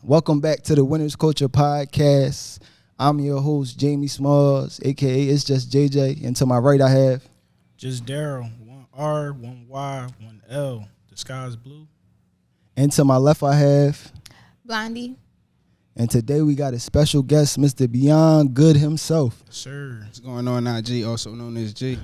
Welcome back to the Winners Culture Podcast. I'm your host, Jamie Smalls, a.k.a. It's Just JJ. And to my right, I have... Just Daryl. 1 R, 1 Y, 1 L. The sky's blue. And to my left, I have... Blondie. And today we got a special guest, Mr. Beyond Goode himself. Yes, sir. What's going on now, G, also known as G?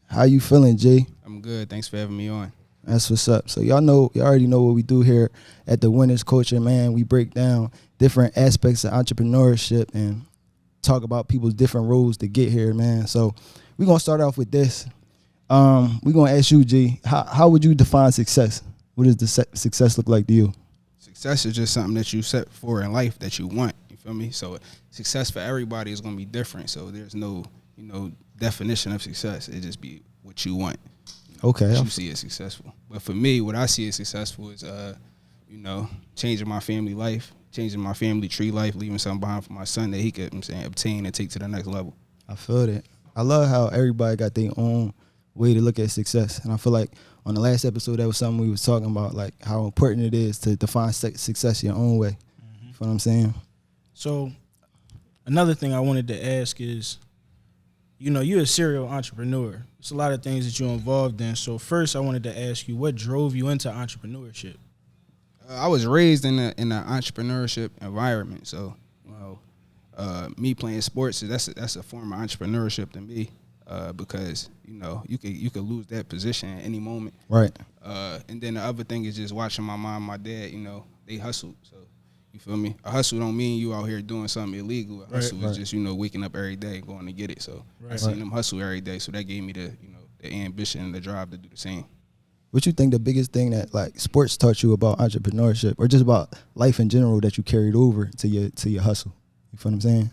How you feeling, G? I'm good. Thanks for having me on. That's what's up. So y'all already know what we do here at the Winners Culture, man. We break down different aspects of entrepreneurship and talk about people's different roles to get here, man. So we're going to start off with this. We're going to ask you, G, how would you define success? What does the success look like to you? Success is just something that you set for in life that you want. You feel me? So success for everybody is going to be different. So there's no, definition of success. It just be what you want. Okay. What you see as successful. But for me, what I see as successful is, changing my family life, changing my family tree life, leaving something behind for my son that he could, obtain and take to the next level. I feel that. I love how everybody got their own way to look at success. And I feel like on the last episode, that was something we was talking about, like how important it is to define success your own way. Mm-hmm. You know what I'm saying? So another thing I wanted to ask is, you're a serial entrepreneur. It's a lot of things that you're involved in. So first, I wanted to ask you, what drove you into entrepreneurship? I was raised in an entrepreneurship environment. So, me playing sports, that's a form of entrepreneurship to me. Because you could lose that position at any moment, right? And then the other thing is just watching my mom, my dad. They hustled. So you feel me? A hustle don't mean you out here doing something illegal. A hustle is just waking up every day and going to get it. So I seen them hustle every day. So that gave me the ambition and the drive to do the same. What you think the biggest thing that like sports taught you about entrepreneurship or just about life in general that you carried over to your hustle? You feel what I'm saying?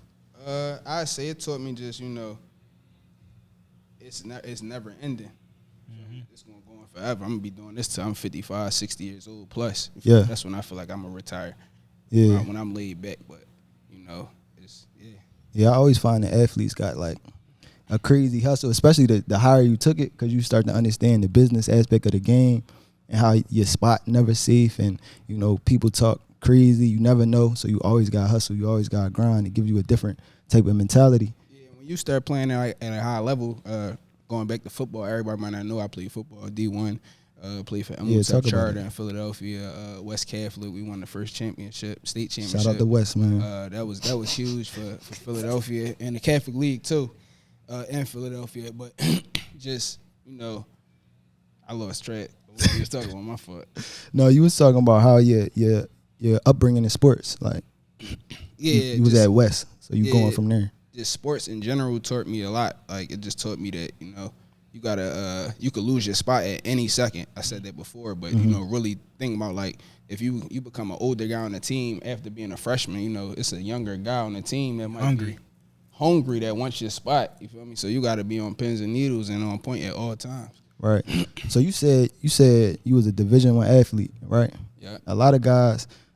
I say it taught me just it's never ending. Mm-hmm. It's gonna go on forever. I'm gonna be doing this till I'm 55, 60 years old plus. Yeah, that's when I feel like I'm gonna retire. Yeah, when I'm laid back. But it's Yeah, I always find that athletes got like a crazy hustle, especially the higher you took it, because you start to understand the business aspect of the game and how your spot never safe, and people talk crazy. You never know, so you always got to hustle. You always got to grind. It gives you a different type of mentality. When you start playing at a high level, going back to football, everybody might not know I played football, D1, played for Emilton Charter in Philadelphia, West Catholic. We won the first state championship. Shout out to West, man. That was huge for Philadelphia and the Catholic League too, in Philadelphia. But just I lost track. What you was talking about? My fault. No, you was talking about how your upbringing in sports, like you was at West, so you going from there. Just sports in general taught me a lot. Like it just taught me that you gotta you could lose your spot at any second. I said that before, but really think about like if you become an older guy on the team after being a freshman, it's a younger guy on the team that might be hungry that wants your spot. You feel me? So you gotta be on pins and needles and on point at all times. Right. So you said you was a Division I athlete, right? Yeah.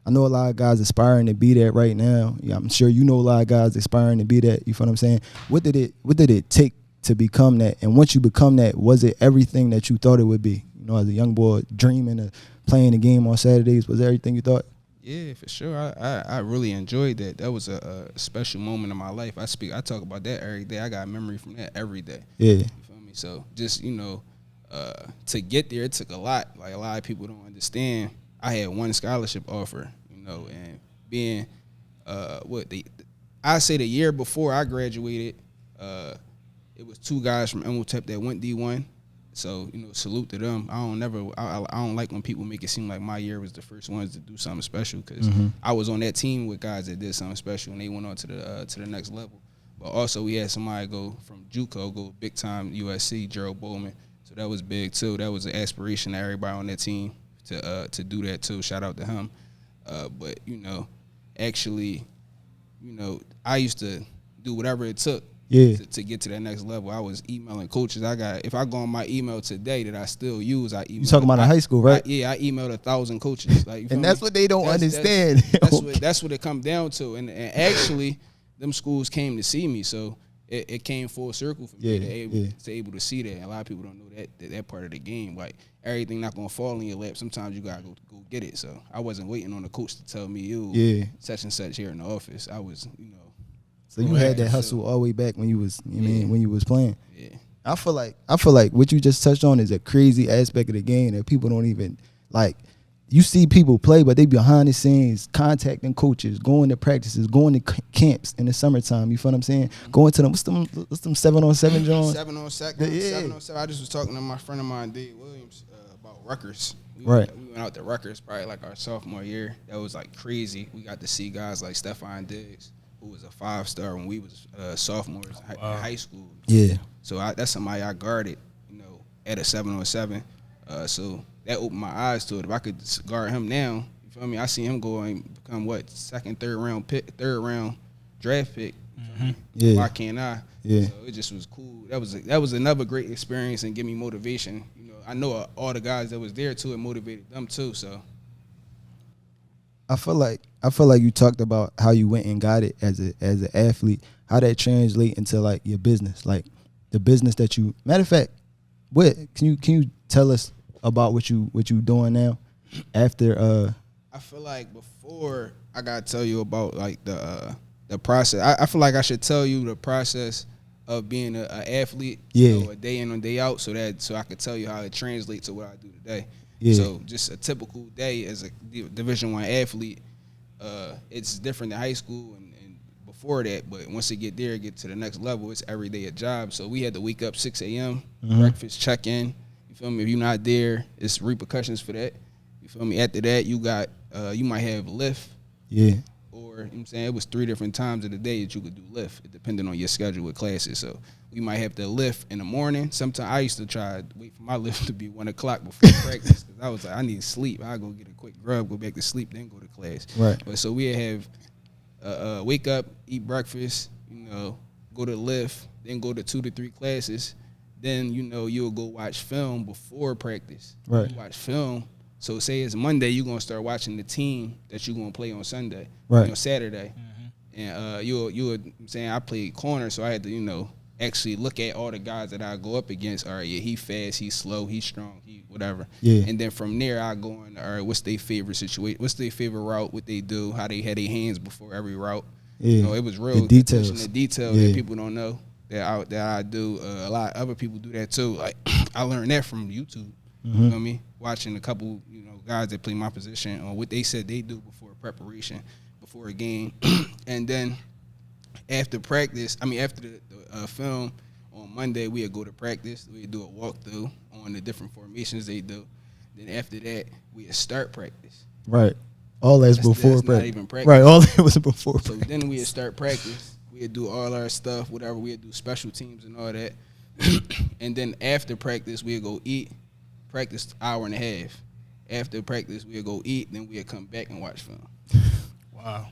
I know a lot of guys aspiring to be that right now. Yeah, I'm sure a lot of guys aspiring to be that. You feel what I'm saying? What did it take to become that? And once you become that, was it everything that you thought it would be? As a young boy dreaming of playing the game on Saturdays, was that everything you thought? Yeah, for sure. I really enjoyed that. That was a special moment in my life. I talk about that every day. I got a memory from that every day. Yeah. You feel me? So just to get there, it took a lot. Like a lot of people don't understand. I had one scholarship offer, and being I say the year before I graduated, it was 2 guys from Emilton that went D1. So, salute to them. I don't like when people make it seem like my year was the first ones to do something special, because I was on that team with guys that did something special and they went on to the next level. But also we had somebody go from JUCO, go big time USC, Gerald Bowman. So that was big too. That was an aspiration to everybody on that team to do that too. Shout out to him. But actually, I used to do whatever it took to get to that next level. I was emailing coaches. If I go on my email today that I still use, I email. You talking about in high school, right? I emailed 1,000 coaches. Like, and that's what they don't understand. That's what it comes down to. And actually, them schools came to see me, so it came full circle for me to able to see that. And a lot of people don't know that part of the game. Like everything not gonna fall in your lap. Sometimes you gotta go get it. So I wasn't waiting on the coach to tell me, you such and such here in the office. I was, So you had that hustle all the way back when you was, when you was playing. Yeah. I feel like what you just touched on is a crazy aspect of the game that people don't even like. You see people play, but they behind the scenes, contacting coaches, going to practices, going to camps in the summertime. You feel what I'm saying? Going to them, what's them 7-on-7 John? 7-on-7. 7-on-7. I just was talking to my friend of mine, Dave Williams, about Rutgers. We went out to Rutgers probably like our sophomore year. That was like crazy. We got to see guys like Stephon Diggs, who was a 5-star when we was sophomores in high school. Yeah. So that's somebody I guarded, at a 7-on-7. So that opened my eyes to it. If I could guard him now, you feel me? I see him go and become second, third round draft pick. Mm-hmm. Yeah. Why can't I? Yeah. So it just was cool. That was another great experience and give me motivation. I know all the guys that was there too, it motivated them too. So I feel like you talked about how you went and got it as an athlete. How that translate into like your business, like the business that you. Matter of fact, can you tell us about what you doing now after I feel like before I gotta tell you about like the process. I feel like I should tell you the process of being an athlete, a day in and day out, so I could tell you how it translates to what I do today. Yeah. So just a typical day as a Division I athlete, it's different than high school and before that, but once it get to the next level, it's every day a job. So we had to wake up 6 a.m., breakfast, check in. You feel me? If you're not there, it's repercussions for that. You feel me? After that, you got you might have lift. Yeah. Or, I'm saying, it was 3 different times of the day that you could do lift, depending on your schedule with classes. So we might have to lift in the morning. Sometimes I used to try to wait for my lift to be 1 o'clock before practice because I was like, I need sleep. I go get a quick grub, go back to sleep, then go to class. Right. But so we'd have wake up, eat breakfast, go to lift, then go to 2 to 3 classes. Then, you'll go watch film before practice. Right. You watch film. So say it's Monday, you're going to start watching the team that you're going to play on Sunday, Saturday. Mm-hmm. And I'm saying I played corner, so I had to, actually look at all the guys that I go up against. All right, yeah, he fast, he's slow, he's strong, he whatever. Yeah. And then from there, I go on, all right, what's their favorite situation? What's their favorite route, what they do, how they had their hands before every route. Yeah. It was real. The details. The detail that people don't know that I do. A lot of other people do that too. Like, I learned that from YouTube. Mm-hmm. You know what I mean? Watching a couple, guys that play my position on what they said they do before preparation, before a game. And then after practice, after the film on Monday, we'd go to practice. We'd do a walkthrough on the different formations they do. Then after that, we'd start practice. Right. All that's before practice. Not even practice. Right. All that was before practice. So then we'd start practice. We'd do all our stuff, whatever. We'd do special teams and all that. And then after practice, we'd go eat. Practice 1.5 hours. After practice, we'd go eat. Then we'd come back and watch film. Wow.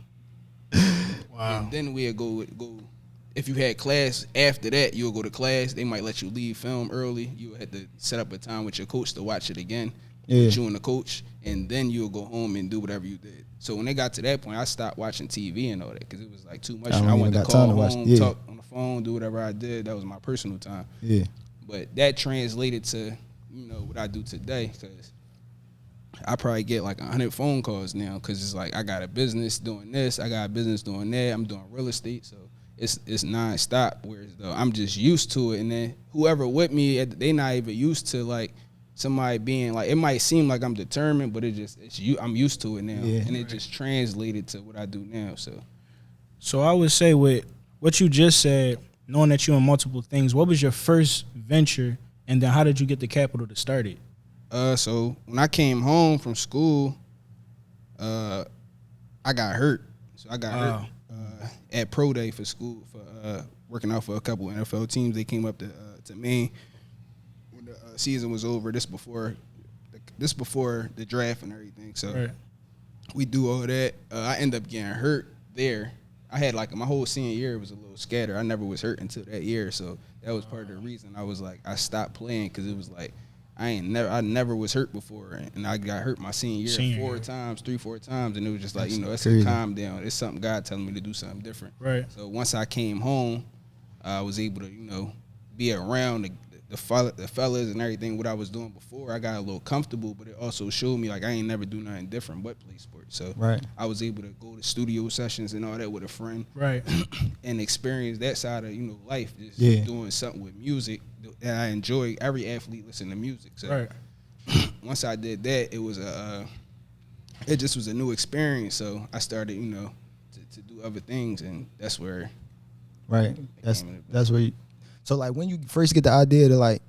And then we'd go. If you had class after that, you'll go to class. They might let you leave film early. You had to set up a time with your coach to watch it again. Yeah. With you and the coach. And then you'll go home and do whatever you did. So when they got to that point, I stopped watching TV and all that because it was like too much. I wanted to call home, talk on the phone, do whatever I did. That was my personal time. Yeah. But that translated to, what I do today because I probably get like 100 phone calls now because it's like I got a business doing this, I got a business doing that, I'm doing real estate, so it's nonstop. Whereas though I'm just used to it, and then whoever with me, they not even used to like somebody being like. It might seem like I'm determined, but I'm used to it now, and it just translated to what I do now. So I would say with what you just said, knowing that you're in multiple things, what was your first venture, and then how did you get the capital to start it? So when I came home from school, I got hurt. So I got hurt at pro day for school for working out for a couple NFL teams. They came up to me when the season was over. This before the draft and everything. So we do all that. I end up getting hurt there. I had like my whole senior year was a little scattered. I never was hurt until that year. So that was part of the reason I was like I stopped playing because it was like. I never was hurt before, and I got hurt my senior year 4 times, 3-4 times, and it was just like, it's a calm down. It's something God telling me to do something different. Right. So once I came home, I was able to, be around the fellas and everything, what I was doing before, I got a little comfortable, but it also showed me like I ain't never do nothing different but play sports. So I was able to go to studio sessions and all that with a friend, right, and experience that side of life, just doing something with music that I enjoy. Every athlete listen to music, so once I did that, it just was a new experience. So I started to do other things, and that's where that's where you. So like when you first get the idea to like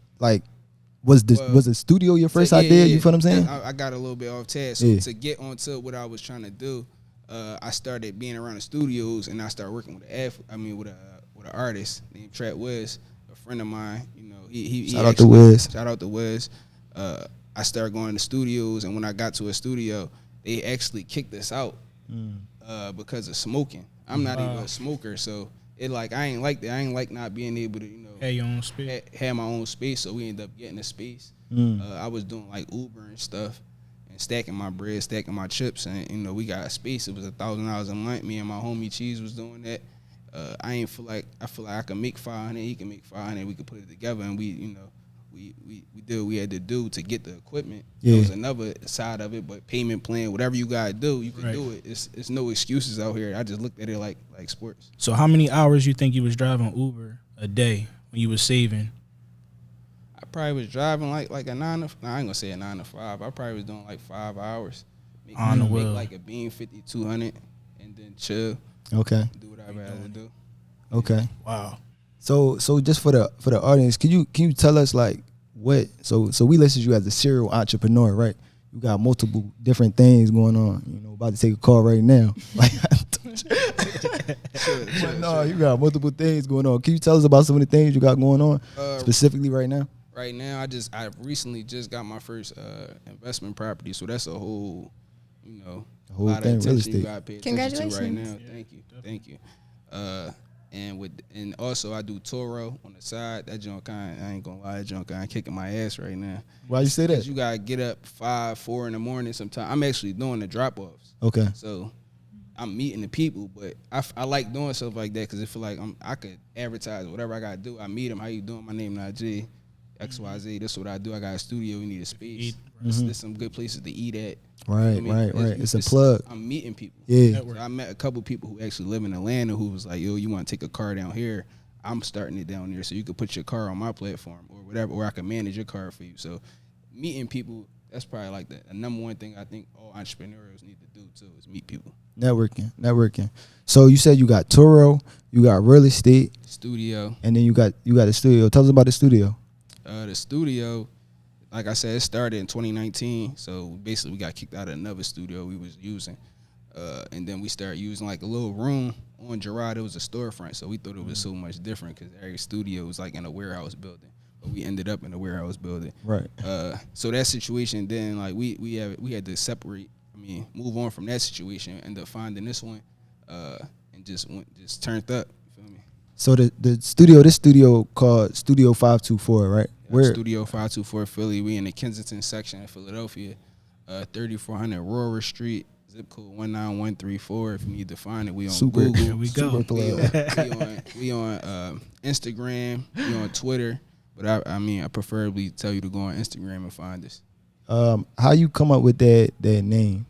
was the studio your first idea? You feel what I'm saying? I got a little bit off task. So to get onto what I was trying to do, I started being around the studios, and I started working with with an artist named Trap Wiz, a friend of mine. Shout out to Wiz. Shout out to Wiz. I started going to studios, and when I got to a studio, they actually kicked us out because of smoking. I'm not even a smoker, so it I ain't like that. I ain't like not being able to have your own space. Have my own space. So we ended up getting a space. I was doing like Uber and stuff, and stacking my bread, stacking my chips, and we got a space. It was $1,000 a month. Me and my homie Cheese was doing that. I feel like I can make 500. He can make 500. We could put it together, and we did what we had to do to get the equipment. There was another side of it, but payment plan, whatever you gotta do, you can do it. It's no excuses out here. I just looked at it like sports. So how many hours you think you was driving Uber a day when you was saving? I probably was driving like a 9 to. I ain't gonna say a 9 to 5. I probably was doing like 5 hours. Make like a bean 5200, and then chill. Okay. Do what I had to do. Okay. Wow. So just for the audience, can you tell us like what? So we listed you as a serial entrepreneur, right? You got multiple different things going on. About to take a call right now. Like, sure. You got multiple things going on. Can you tell us about some of the things you got going on specifically right now? Right now, I recently just got my first investment property, so that's a whole, a whole lot thing, of attention real you estate. gotta pay attention Congratulations. to right now. Thank you. And also I do Toro on the side. That junk I ain't gonna lie, that junk I'm kicking my ass right now. Why you say that? Because you gotta get up 5, 4 in the morning sometimes. I'm actually doing the drop offs. Okay. So I'm meeting the people, but I like doing stuff like that because it feel like I could advertise whatever I gotta do. I meet them. How you doing? My name Najee. XYZ. That's what I do. I got a studio. We need a space. There's some good places to eat at. Right. It's a plug. I'm meeting people. Yeah. So I met a couple people who actually live in Atlanta who was like, yo, you want to take a car down here? I'm starting it down there, so you could put your car on my platform or whatever, or I can manage your car for you. So meeting people, that's probably like the number one thing I think all entrepreneurs need to do too, is meet people. Networking. So you said you got Toro, you got real estate, studio, and then you got a studio. Tell us about the studio. The studio, like I said, it started in 2019. So basically, we got kicked out of another studio we was using, and then we started using like a little room on Girard. It was a storefront, so we thought it was so much different because every studio was like in a warehouse building. But we ended up in a warehouse building. Right. So that situation, then like we had to separate. Move on from that situation. End up finding this one, and just turned up. You feel me? So this studio called Studio 524, right? Where? Studio 524 Philly. We in the Kensington section of Philadelphia, 3400 Aurora Street, zip code 19134. If you need to find it, we on Google. Here we go. We on Instagram. We on Twitter. But I preferably tell you to go on Instagram and find us. How you come up with that name?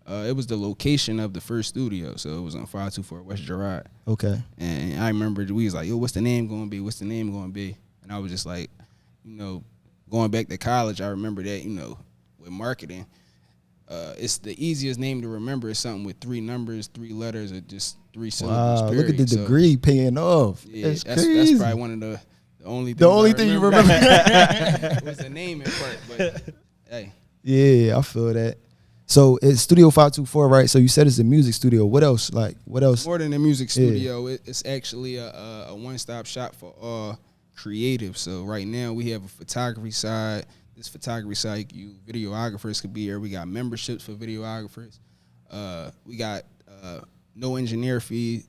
It was the location of the first studio, so it was on 524 West Girard. Okay. And I remember we was like, yo, what's the name going to be? What's the name going to be? And I was just like, going back to college, I remember that, with marketing, it's the easiest name to remember is something with 3 numbers, 3 letters, or just 3 syllables. Wow, period. Look at the degree paying off. Yeah, that's probably one of the only thing you remember. It was the naming part, but hey. Yeah, I feel that. So it's Studio 524, right? So you said it's a music studio. What else? More than a music studio, it's actually a one-stop shop for all creative. So right now we have a photography side. This photography side, videographers could be here. We got memberships for videographers. We got no engineer fees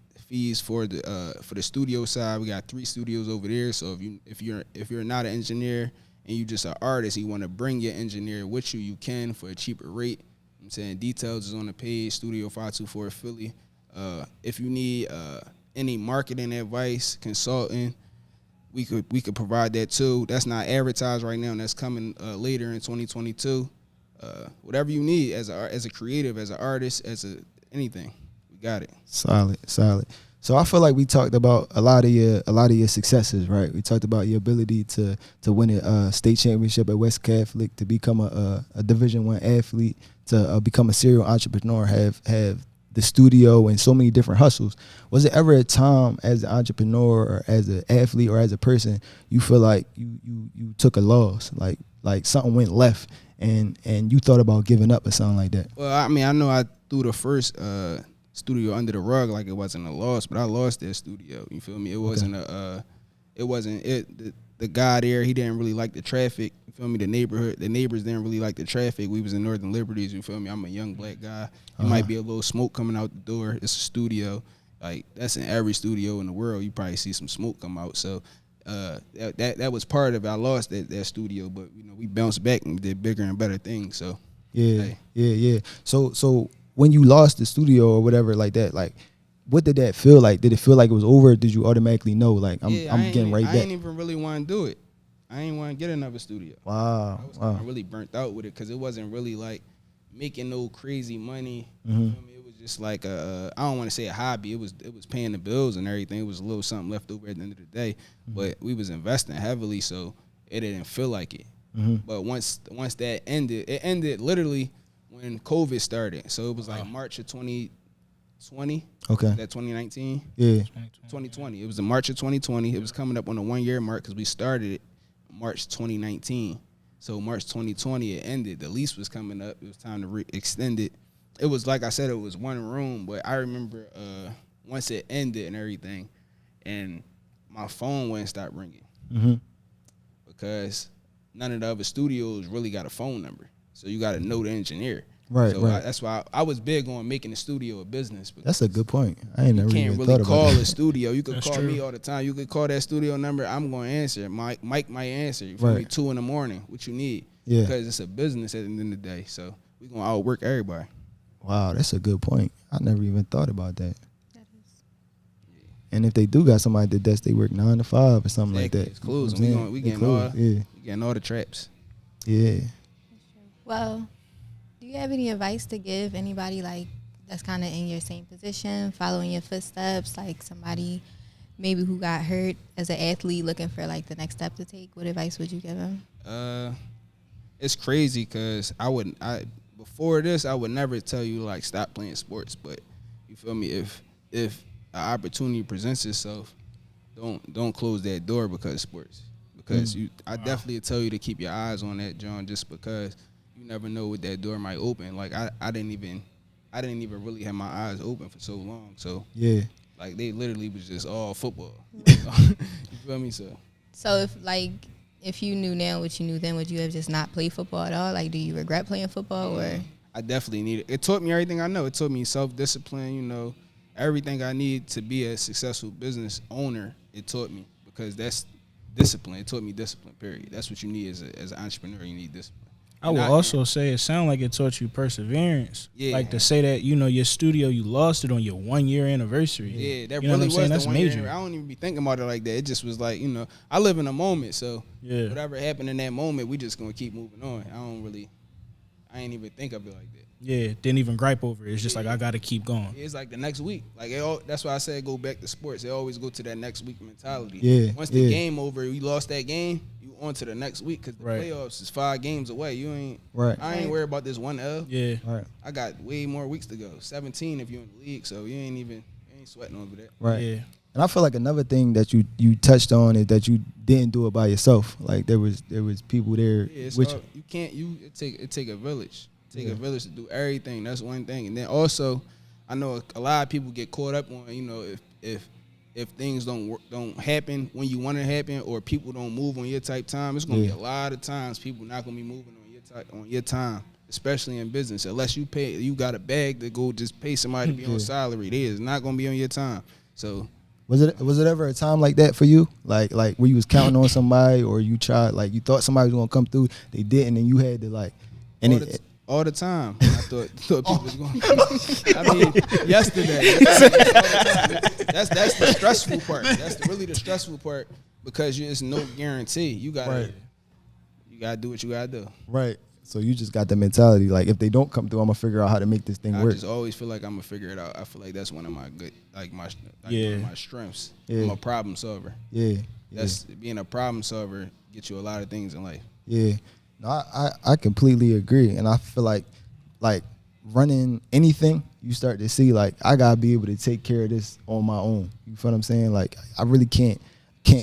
for the studio side. We got 3 studios over there. So if you're not an engineer and you just an artist, you want to bring your engineer with you, you can for a cheaper rate. I'm saying details is on the page, Studio 524 Philly. If you need any marketing advice, consulting, we could provide that too. That's not advertised right now, and that's coming later in 2022. Whatever you need as a creative, as an artist, anything, we got it. Solid. So I feel like we talked about a lot of your successes, right? We talked about your ability to win a state championship at West Catholic, to become a Division I athlete, to become a serial entrepreneur, have the studio and so many different hustles. Was it ever a time as an entrepreneur or as an athlete or as a person you feel like you took a loss, like something went left and you thought about giving up or something like that? Well, I mean, I know I threw the first studio under the rug like it wasn't a loss, but I lost that studio. You feel me? It wasn't the guy there, he didn't really like the traffic. You feel me? The neighbors didn't really like the traffic. We was in Northern Liberties. You feel me? I'm a young black guy. It might be a little smoke coming out the door. It's a studio. Like, that's in every studio in the world. You probably see some smoke come out. So that was part of it. I lost that studio, but we bounced back and did bigger and better things. So yeah. So when you lost the studio or whatever like that, like, what did that feel like? Did it feel like it was over? Or did you automatically know, like, I'm getting right back? I didn't even really want to do it. I didn't want to get another studio. Wow. I was kind of really burnt out with it because it wasn't really like making no crazy money. Mm-hmm. You feel me? It was just like I don't want to say a hobby. It was paying the bills and everything. It was a little something left over at the end of the day. Mm-hmm. But we was investing heavily, so it didn't feel like it. Mm-hmm. But once that ended, it ended literally when COVID started. So it was like March of 2020. Okay. That 2019? Yeah. 2020. It was the March of 2020. It was coming up on the 1 year mark because we started it March 2019. So March 2020, it ended. The lease was coming up. It was time to extend it. It was, like I said, it was one room, but I remember once it ended and everything, and my phone wouldn't stop ringing because none of the other studios really got a phone number. So you got to know the engineer. Right, so right. That's why I was big on making the studio a business. That's a good point. I ain't never you even can't thought really about call that. a studio. You could That's call true. me all the time. You could call that studio number. I'm going to answer. Mike might answer. You feel me? 2 a.m. What you need? Yeah. Because it's a business at the end of the day. So we going to outwork everybody. Wow, that's a good point. I never even thought about that. And if they do got somebody that does, they work 9 to 5 or something like that. It's closing. You know what I'm We saying? getting all the traps. Yeah. Well, do you have any advice to give anybody like that's kind of in your same position, following your footsteps, like somebody maybe who got hurt as an athlete looking for like the next step to take? What advice would you give them? It's crazy because before this I would never tell you like stop playing sports, but you feel me? If an opportunity presents itself, don't close that door because of sports. Because I definitely tell you to keep your eyes on that, John, just because you never know what that door might open. Like I didn't even really have my eyes open for so long. So Yeah. like they literally was just all football. You feel me? So if you knew now what you knew then, would you have just not played football at all? Like, do you regret playing football or? I definitely need it. It taught me everything I know. It taught me self-discipline, everything I need to be a successful business owner. It taught me because that's discipline. It taught me discipline, period. That's what you need as an entrepreneur. You need discipline. I would also say it sounded like it taught you perseverance. Yeah. Like to say that, your studio, you lost it on your 1 year anniversary. Yeah, that you know really what I'm saying? was That's the 1 major. year. I don't even be thinking about it like that. It just was like, I live in a moment. So Yeah. whatever happened in that moment, we just going to keep moving on. I ain't even think of it like that. Yeah, didn't even gripe over it. It's just like, I got to keep going. It's like the next week. Like that's why I said go back to sports. They always go to that next week mentality. Yeah, Once the game over, you lost that game, you on to the next week because the Right. playoffs is 5 games away. Right. I ain't worried about this one L. Yeah. Right. I got way more weeks to go. 17 if you're in the league, so you ain't sweating over that. Right. Yeah. And I feel like another thing that you touched on is that you didn't do it by yourself. Like there was people there. Yeah, it's which hard. You can't. It take a village. Take a village to do everything. That's one thing. And then also, I know a lot of people get caught up on if things don't happen when you want it to happen, or people don't move on your type time. It's gonna be a lot of times people not gonna be moving on your time, especially in business. Unless you got a bag to go just pay somebody to be on salary. They is not gonna be on your time. So. Was it ever a time like that for you? Like where you was counting on somebody, or you tried, like you thought somebody was gonna come through, they didn't, and you had to like, and all the time. I thought people was going to. I mean, yesterday. That's the stressful part. That's really the stressful part. because it's no guarantee. You gotta do what you gotta do. Right. So you just got the mentality like if they don't come through, I'm gonna figure out how to make this thing work. I just always feel like I'm gonna figure it out. I feel like that's one of my good, like one of my strengths. Yeah. I'm a problem solver. Yeah. That's being a problem solver gets you a lot of things in life. Yeah. No, I completely agree. And I feel like running anything, you start to see like I gotta be able to take care of this on my own. You feel what I'm saying? Like I really can't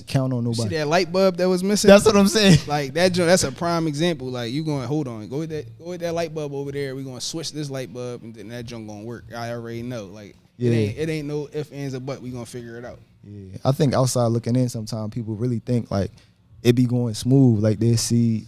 count on nobody. See that light bulb that was missing? That's what I'm saying. Like that joint, that's a prime example. Like you going, hold on, go with that light bulb over there. We gonna switch this light bulb and then that joint gonna work. I already know. Like it ain't no ifs, ands, or buts. We gonna figure it out. Yeah. I think outside looking in, sometimes people really think like it be going smooth. Like they'll see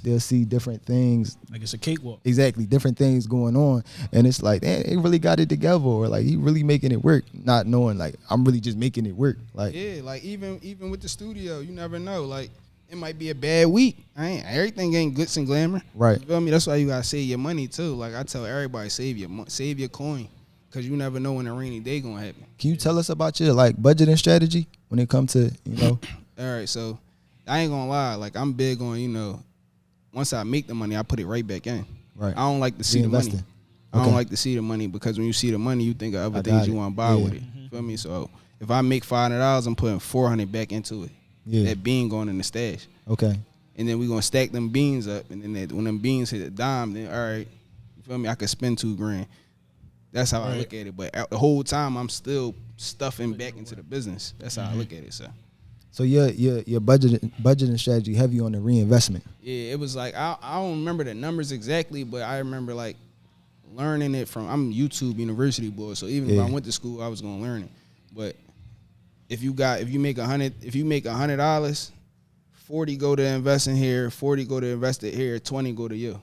different things. Like it's a cakewalk. Exactly, different things going on, and it's like, man, they really got it together, or like he really making it work, not knowing like I'm really just making it work. Like like even with the studio, you never know. Like it might be a bad week. Everything ain't glitz and glamour. Right. You feel me? That's why you gotta save your money too. Like I tell everybody, save your coin, cause you never know when a rainy day gonna happen. Can you tell us about your like budgeting strategy when it comes to All right, so I ain't gonna lie. Like I'm big on once I make the money, I put it right back in. Right. I don't like to see the money. I don't like to see the money because when you see the money, you think of other things you want to buy with it. You feel me? So if I make $500, I'm putting $400 back into it. Yeah. That bean going in the stash. Okay. And then we gonna stack them beans up, and then when them beans hit a dime, then all right, you feel me? I could spend $2,000. That's how I look at it. But the whole time, I'm still stuffing back into the business. That's how I look at it, sir. So your budgeting strategy heavy on the reinvestment. Yeah, it was like I don't remember the numbers exactly, but I remember like learning it from I'm YouTube University boy, so even if I went to school, I was gonna learn it. But if you make $100, 40 go to invest in here, 40 go to invest it here, 20 go to you.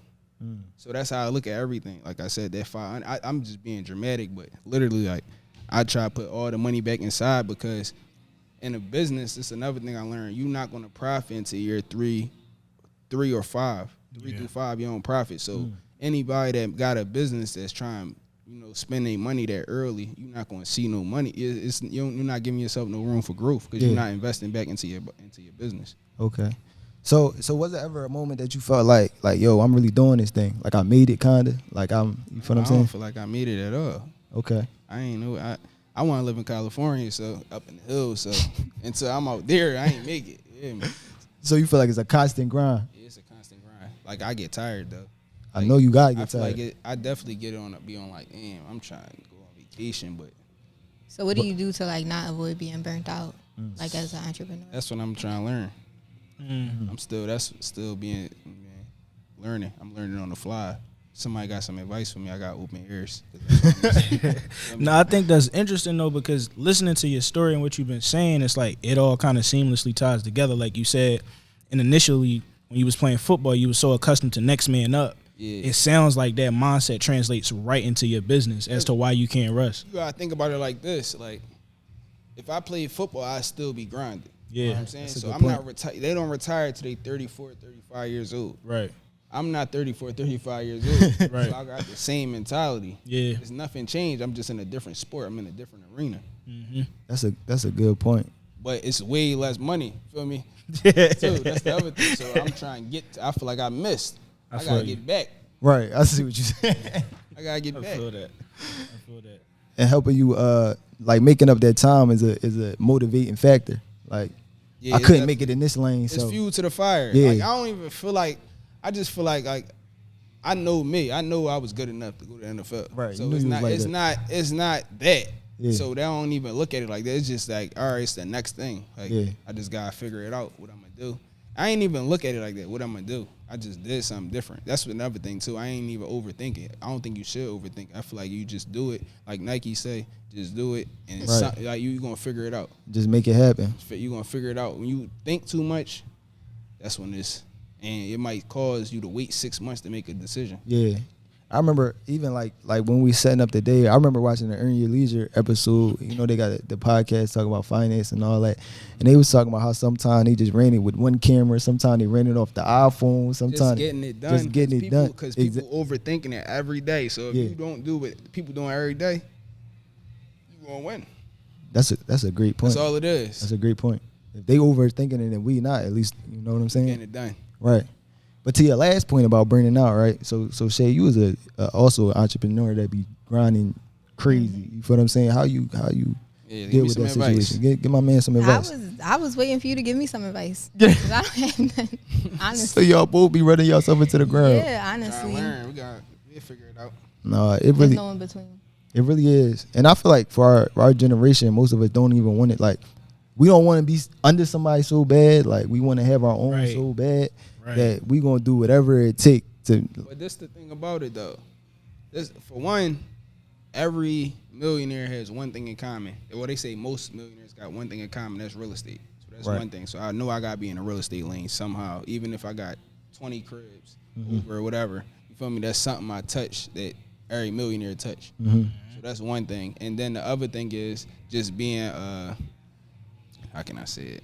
So that's how I look at everything. Like I said, that 500. I'm just being dramatic, but literally like I try to put all the money back inside because in a business, it's another thing I learned. You're not going to profit until year three or 5. 3 through 5, you don't profit. So anybody that got a business that's trying, spend their money that early, you're not going to see no money. You're not giving yourself no room for growth because you're not investing back into your business. Okay. So was there ever a moment that you felt like yo, I'm really doing this thing? Like I made it kinda? Like you feel what I'm saying? I don't feel like I made it at all. Okay. I ain't know I want to live in California, so up in the hills. So until I'm out there, I ain't make it. Yeah, man. So you feel like it's a constant grind? Yeah, it's a constant grind. Like I get tired though. I know you gotta get tired. tired. I definitely be on like, damn, I'm trying to go on vacation, but. So what do you do to like not avoid being burnt out, like as an entrepreneur? That's what I'm trying to learn. I'm still being learning. I'm learning on the fly. Somebody got some advice for me, I got open ears. No, I think that's interesting though, because listening to your story and what you've been saying, it's like it all kind of seamlessly ties together. Like you said, and initially when you was playing football, you were so accustomed to next man up. Yeah. It sounds like that mindset translates right into your business as to why you can't rush. You gotta think about it like this: like if I played football, I'd still be grinding. Yeah, you know what I'm saying. So I'm not retired. They don't retire till they 34, 35 years old. Right. I'm not 34, 35 years old. Right. So I got the same mentality. Yeah. There's nothing changed. I'm just in a different sport. I'm in a different arena. Mm-hmm. That's a good point. But it's way less money. Feel me? Too. That's the other thing. So I'm trying to I feel like I missed. I gotta get back. Right. I see what you're saying. I gotta get back. I feel that. And helping you, like making up that time is a motivating factor. Like I couldn't make it in this lane. It's so fuel to the fire. Yeah. Like I don't even feel like. I just feel like I know me. I know I was good enough to go to the NFL. Right. So it's not that. Yeah. So they don't even look at it like that. It's just like, all right, it's the next thing. Like I just gotta figure it out what I'm gonna do. I ain't even look at it like that. What I'm gonna do. I just did something different. That's another thing too. I ain't even overthink it. I don't think you should overthink. I feel like you just do it. Like Nike say, just do it, and like you gonna figure it out. Just make it happen. You gonna figure it out. When you think too much, that's when and it might cause you to wait 6 months to make a decision. Yeah. I remember even like when we setting up the day, I remember watching the Earn Your Leisure episode. You know, they got the podcast talking about finance and all that. And they was talking about how sometimes they just ran it with one camera. Sometimes they ran it off the iPhone. Sometimes just getting it done. Just getting it done. Because people overthinking it every day. So if you don't do what people doing every day, you going to win. That's a great point. That's all it is. That's a great point. If they overthinking it and we not, at least you know what I'm saying. Getting it done. Right. But to your last point about burning out, right? So Shay, you was also an entrepreneur that be grinding crazy. You feel what I'm saying? How you deal with that situation? Give my man some advice. I was waiting for you to give me some advice. 'Cause I don't have none, honestly. So y'all both be running yourself into the ground. Yeah, honestly. We'll figure it out. No, it There's really, no in between. it really is. And I feel like for our generation, most of us don't even want it. Like, we don't want to be under somebody so bad. Like, we want to have our own Right. so bad Right. that we gonna do whatever it take to. But this the thing about it though. This, for one, every millionaire has one thing in common. Well, they say most millionaires got one thing in common. That's real estate. So that's Right. one thing. So I know I gotta be in a real estate lane somehow. Even if I got 20 cribs or whatever, you feel me? That's something I touch that every millionaire touch. So that's one thing. And then the other thing is just being how can I say it?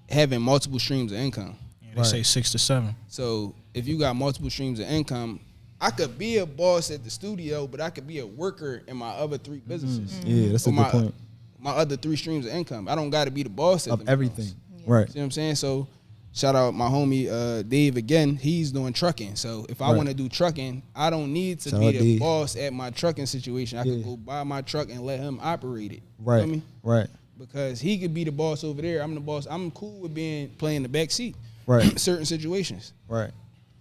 Having multiple streams of income. Yeah, they say 6 to 7. So if you got multiple streams of income, I could be a boss at the studio, but I could be a worker in my other 3 businesses. Yeah, that's a Or good point. My other 3 streams of income. I don't got to be the boss at Of them everything, jobs. right? See what I'm saying? So shout out my homie Dave again. He's doing trucking. So if I Right. want to do trucking, I don't need to Shout be out the Dave. boss at my trucking situation. I Yeah. could go buy my truck and let him operate it. You Right, feel me? right, Because he could be the boss over there. I'm the boss. I'm cool with playing the back seat. right, Certain situations. right.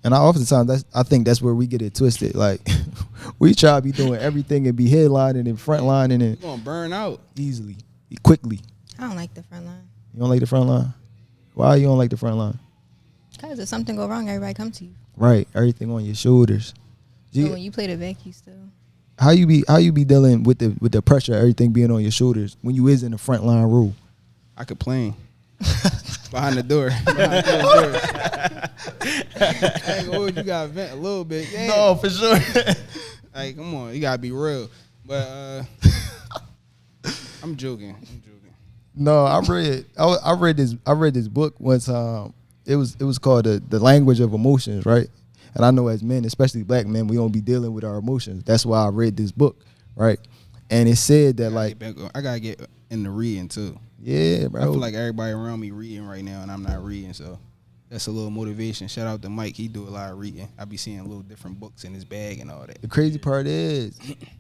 And I think that's where we get it twisted. Like, we try to be doing everything and be headlining and frontlining You're and gonna burn out. easily, quickly. I don't like the front line. You don't like the front line? Why you don't like the front line? Because if something go wrong, everybody come to you. Right, everything on your shoulders. So when you play the back, you still. How you be dealing with the pressure of everything being on your shoulders when you is in the front line role? I could play behind the door. Hey, you gotta vent a little bit. Yeah. No, for sure. Like, come on, you gotta be real. But I'm joking. No, I read this book once. It was called the Language of Emotions, right? And I know as men, especially black men, we don't be dealing with our emotions. That's why I read this book, right? And it said that I gotta get into reading too. yeah, bro. I feel like everybody around me reading right now, and I'm not reading, so that's a little motivation. Shout out to Mike. He do a lot of reading. I be seeing little different books in his bag and all that. The crazy part is,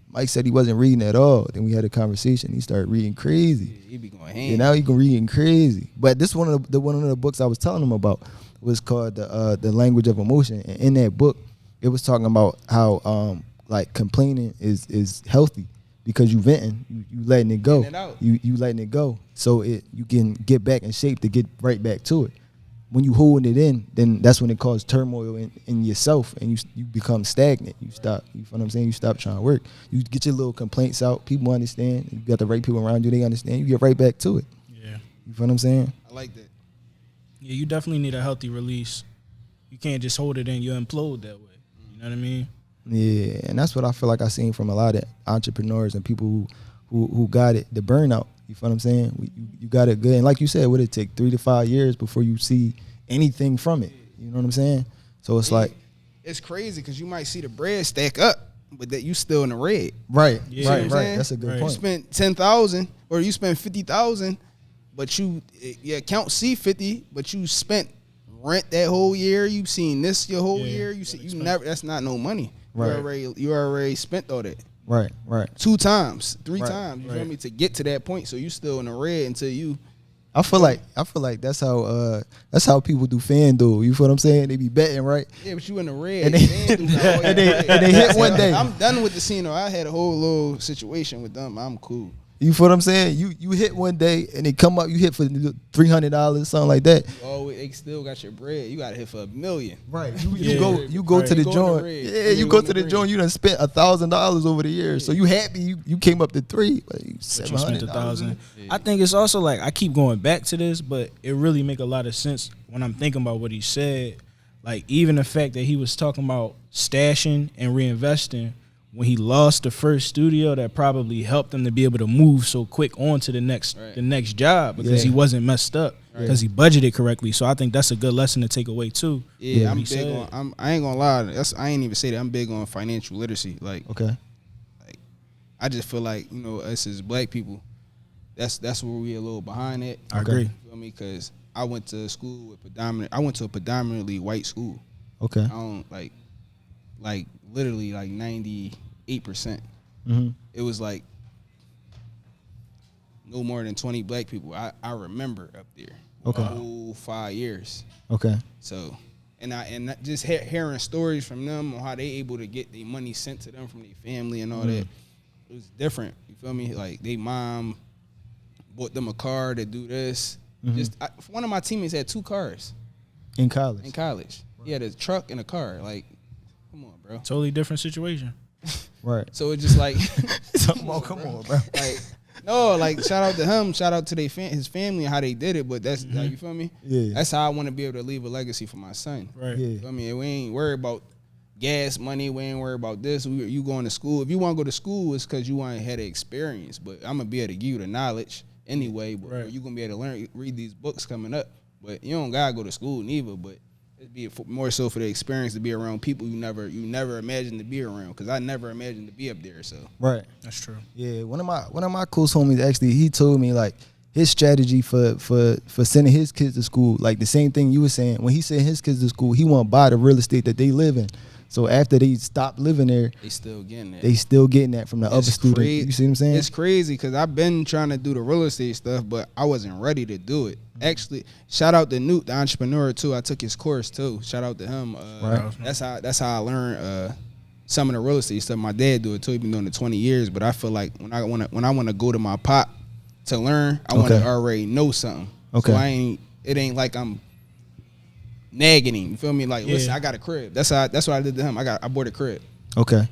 Mike said he wasn't reading at all. Then we had a conversation. He started reading crazy. Yeah, he be going ham. And now he can reading crazy. But this one of the books I was telling him about was called the Language of Emotion. And in that book, it was talking about how like complaining is healthy because you venting, you letting it go. Letting it out. You letting it go. So you can get back in shape to get right back to it. When you holding it in, then that's when it causes turmoil in yourself, and you become stagnant. You stop. You know what I'm saying? You stop trying to work. You get your little complaints out. People understand. You got the right people around you. They understand. You get right back to it. Yeah. You feel what I'm saying? I like that. Yeah, you definitely need a healthy release. You can't just hold it in. You implode that way. You know what I mean? Yeah, and that's what I feel like I seen from a lot of entrepreneurs and people who got it, the burnout. You feel what I'm saying? You got it good. And like you said, would it take 3 to 5 years before you see anything from it? You know what I'm saying? So it's like, it's crazy because you might see the bread stack up, but that you still in the red. right, Yeah. right, You know what I'm right. saying? That's a good Right. You point. spent 10,000 or you spent 50,000, but your account see 50, but you spent rent that whole year. You seen this your whole Yeah, year. You never. That's not no money. Right. You already spent all that. Right, right. 2 times, 3 Right, times. You feel right. me? To get to that point, so you still in the red until you. I feel like that's how people do FanDuel. You feel what I'm saying? They be betting, right? Yeah, but you in the red. And they hit one day. I'm done with the scene. I had a whole little situation with them. I'm cool. You feel what I'm saying? You hit one day and they come up, you hit for $300, something like that. Oh, they still got your bread. You got to hit for $1 million. Right. Yeah. You go Right. to the You go in the joint. red. Yeah, You you go go in to the the red. joint. You done spent $1,000 over the years. So you happy you came up to 3, but you But spent you spent $1,000. 1,000. I think it's also like I keep going back to this, but it really make a lot of sense when I'm thinking about what he said. Like even the fact that he was talking about stashing and reinvesting when he lost the first studio, that probably helped him to be able to move so quick on to the next job because he wasn't messed up because he budgeted correctly. So I think that's a good lesson to take away too. Yeah, What I'm he big said. on. I ain't gonna lie. I ain't even say that. I'm big on financial literacy. Like, Okay. I just feel like us as black people, that's where we a little behind it. I agree. You feel me? Because I went to school with a predominantly white school. Okay. I don't like literally like 98%. Mm-hmm. It was like no more than 20 black people. I remember up there. Okay. The whole 5 years. Okay. So, and just hearing stories from them on how they able to get their money sent to them from their family and all that, it was different. You feel me? Like they mom bought them a car to do this. One of my teammates had 2 cars In college. He had a truck and a car. Like, come on, bro. Totally different situation. Right. So it's just like, come on, bro. like, no, like shout out to him, shout out to his family and how they did it. But that's like, you feel me? Yeah. That's how I want to be able to leave a legacy for my son. Right. Yeah. You feel me? We ain't worried about gas money. We ain't worried about this. You going to school. If you want to go to school, it's because you want to have the experience. But I'm gonna be able to give you the knowledge anyway. But you gonna be able to read these books coming up. But you don't gotta go to school neither. But it'd be more so for the experience to be around people you never imagined to be around. Because I never imagined to be up there. So Right. That's true. Yeah, one of my close homies actually, he told me like his strategy for sending his kids to school, like the same thing you were saying. When he sent his kids to school, he want to buy the real estate that they live in. So after they stop living there, they still getting that. They still getting that from the other students. You see what I'm saying? It's crazy because I've been trying to do the real estate stuff, but I wasn't ready to do it. Actually, shout out to Newt, the entrepreneur too. I took his course too. Shout out to him. Right. That's how I learned some of the real estate stuff. My dad do it too. He been doing it 20 years. But I feel like when I want to go to my pop to learn, I want to already know something. Okay. So it ain't like I'm nagging him. You feel me? Like, listen, I got a crib. That's what I did to him. I bought a crib. Okay.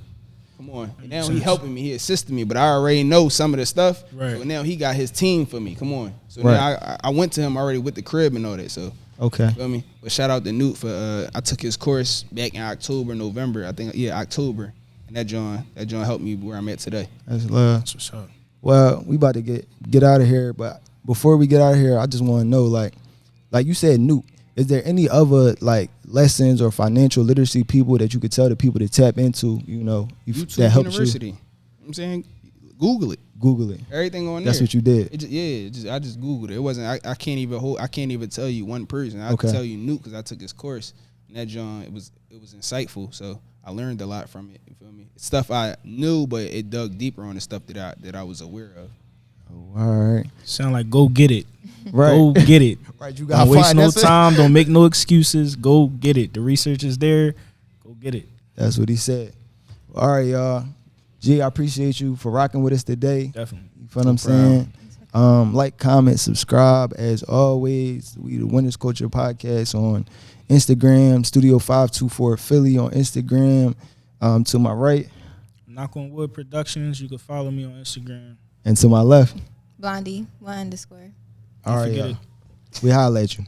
Come on. And now he helping me. He assisting me. But I already know some of the stuff. Right. So now he got his team for me. Come on. So Right. now I went to him already with the crib and all that. So Okay. feel me? But shout out to Newt for I took his course back in November. I think October. And that John helped me where I'm at today. That's love. That's what's up. Well, we about to get out of here, but before we get out of here, I just want to know, like you said, Newt, is there any other like lessons or financial literacy people that you could tell the people to tap into? You know, YouTube that helps University. you. You know what I'm saying? Google it. Google it. Everything on there. That's what you did. I just Googled it. It wasn't. I can't even tell you one person. I Okay. can tell you Newt because I took his course. And that John, it was insightful. So I learned a lot from it. You feel me? It's stuff I knew, but it dug deeper on the stuff that I was aware of. Oh, all right. Sound like go get it. Right. Go get it. Right. You gotta Don't waste find no that. time. Don't make no excuses. Go get it. The research is there. Go get it. That's what he said. All right, y'all. G, I appreciate you for rocking with us today. Definitely. You feel what I'm saying? Like, comment, subscribe. As always, we the Winners Culture Podcast on Instagram, Studio 524 Philly on Instagram. To my right Knock on Wood Productions. You can follow me on Instagram. and to my left. Blondie, _. All right, forget y'all. it. We holla at you.